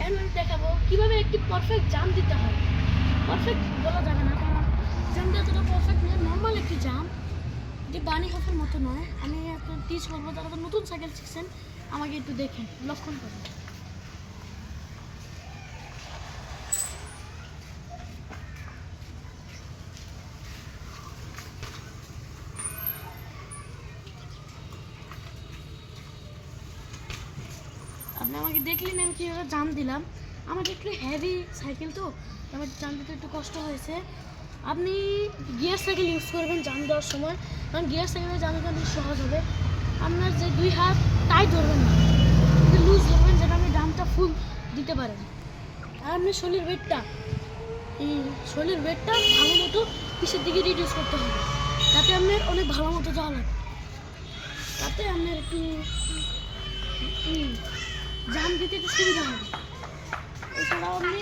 আমি দেখাবো কীভাবে একটি পারফেক্ট জাম দিতে হয়। পারফেক্ট বলা যাবে না, কারণ জামটা এতটা পারফেক্ট নয়, নর্মাল একটি জাম, এটি বানি হফের মতো নয়। আমি আপনার টিচ করবো, তারা তো নতুন সাইকেল শিখছেন, আমাকে একটু দেখেন, লক্ষণ করুন। আপনি আমাকে দেখলেন আমি কীভাবে জাম দিলাম। আমার একটু হেভি সাইকেল, তো আমার জাম দিতে একটু কষ্ট হয়েছে। আপনি গিয়ার সাইকেল ইউজ করবেন জাম দেওয়ার সময়, কারণ গিয়ার সাইকেলে জাম দিতে অনেক সহজ হবে। আপনার যে 2 হাত টাইট ধরবেন না, কিন্তু লুজ ধরবেন, যেটা আপনি জামটা ফুল দিতে পারেন। আর আপনি শরীরের ওয়েটটা ভালো মতো পিছের দিকে রিডিউস করতে হবে, তাতে আপনার অনেক ভালো মতো যাওয়া লাগে, তাতে আপনার একটু জাম দিতে একটু সুবিধা হবে। এছাড়াও আপনি